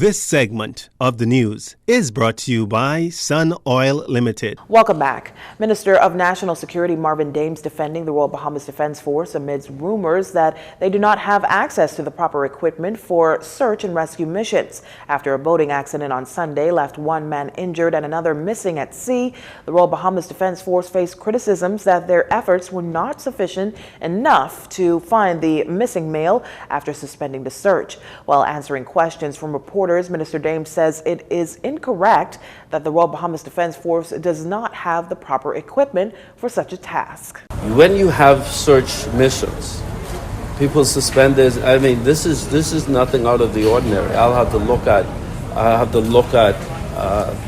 This segment of the news is brought to you by Sun Oil Limited. Welcome back. Minister of National Security Marvin defending the Royal Bahamas Defense Force amidst rumors that they do not have access to the proper equipment for search and rescue missions. After a boating accident on Sunday left one man injured and another missing at sea, the Royal Bahamas Defense Force faced criticisms that their efforts were not sufficient enough to find the missing male after suspending the search. While answering questions from reporters, Minister Dames says it is incorrect that the Royal Bahamas Defense Force does not have the proper equipment for such a task. When you have search missions, people suspend this. I mean, this is nothing out of the ordinary. I'll have to look at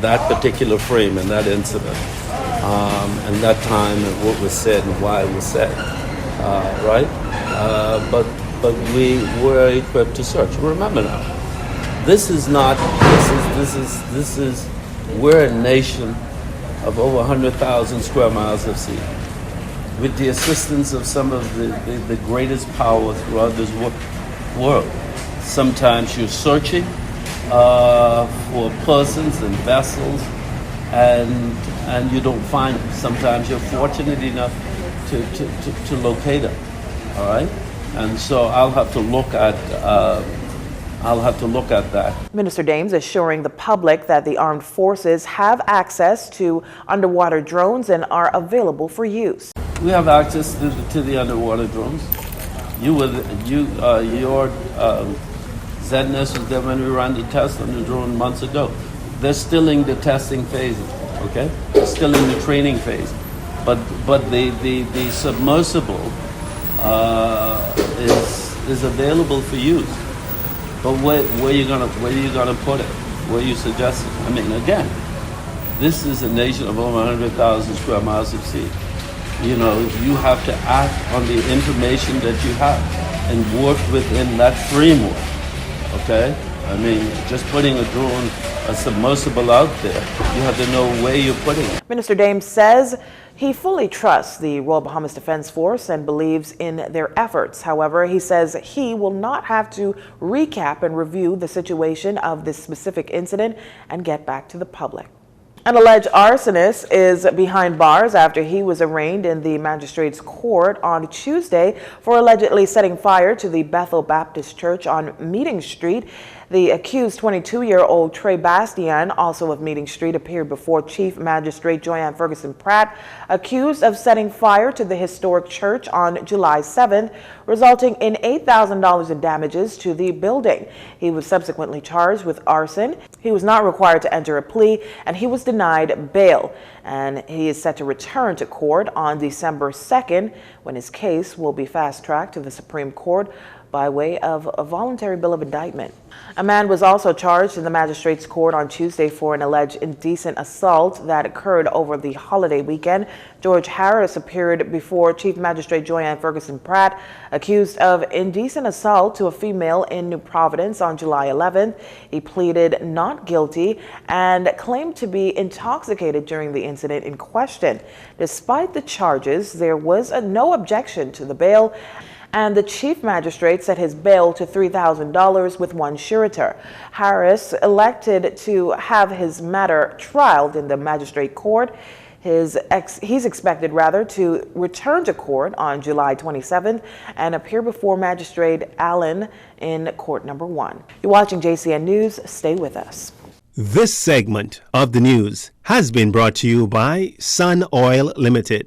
that particular frame and that incident, and that time and what was said and why it was said, right? But we were equipped to search. Remember now. This is we're a nation of over 100,000 square miles of sea. With the assistance of some of the greatest powers throughout this world. Sometimes you're searching for persons and vessels and you don't find them. Sometimes you're fortunate enough to locate them, all right? And so I'll have to look at that. Minister Dames assuring the public that the armed forces have access to underwater drones and are available for use. We have access to the underwater drones. Your ZNS was there when we ran the test on the drone months ago. They're still in the testing phase, okay? They're still in the training phase. But the submersible is available for use. But where are you gonna put it? Where are you suggesting? I mean, again, this is a nation of over 100,000 square miles of sea. You know, you have to act on the information that you have and work within that framework. Okay? I mean, just putting a submersible out there, you have to know where you're putting it. Minister Dames says he fully trusts the Royal Bahamas Defense Force and believes in their efforts. However, he says he will not have to recap and review the situation of this specific incident and get back to the public. An alleged arsonist is behind bars after he was arraigned in the magistrate's court on Tuesday for allegedly setting fire to the Bethel Baptist Church on Meeting Street. The accused 22-year-old Trey Bastian, also of Meeting Street, appeared before Chief Magistrate Joanne Ferguson Pratt, accused of setting fire to the historic church on July 7th, resulting in $8,000 in damages to the building. He was subsequently charged with arson. He was not required to enter a plea, and he was denied bail. And he is set to return to court on December 2nd, when his case will be fast-tracked to the Supreme Court by way of a voluntary bill of indictment. A man was also charged in the magistrate's court on Tuesday for an alleged indecent assault that occurred over the holiday weekend. George Harris appeared before Chief Magistrate Joanne Ferguson Pratt, accused of indecent assault to a female in New Providence on July 11th. He pleaded not guilty and claimed to be intoxicated during the incident in question. Despite the charges, there was no objection to the bail, and the chief magistrate set his bail to $3,000 with one suretor. Harris elected to have his matter trialed in the magistrate court. He's expected to return to court on July 27th and appear before Magistrate Allen in court number 1. You're watching JCN News. Stay with us. This segment of the news has been brought to you by Sun Oil Limited.